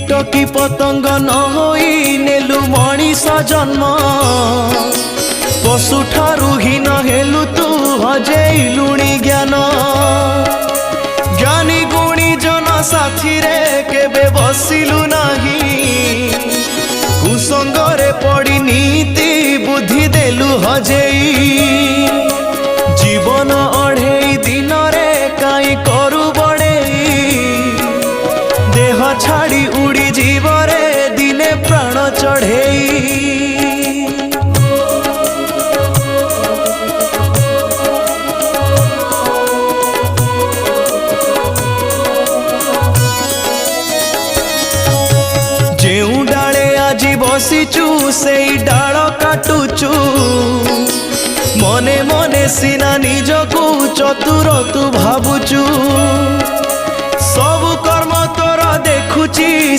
कीट की पतंग न होई नेलु मणिष जन्म पशु ठारू हीन हेलु तू हजेलुणी ज्ञान ज्ञानी गुणी जन साथी रे केबे बसिलु नाही कुसंगरे पड़ी नीति बुद्धि देलु हजेई जीवन अढ़ेई दिन रे काई करू देह छाड़ी उड़ी जीवरे दिने प्राण चढ़ेई जेउ डाले आजी बसीचु से डाल काटुचु मने मने सीना निजकु चतुर तू भाबुचु सब कर्म तोर देखुची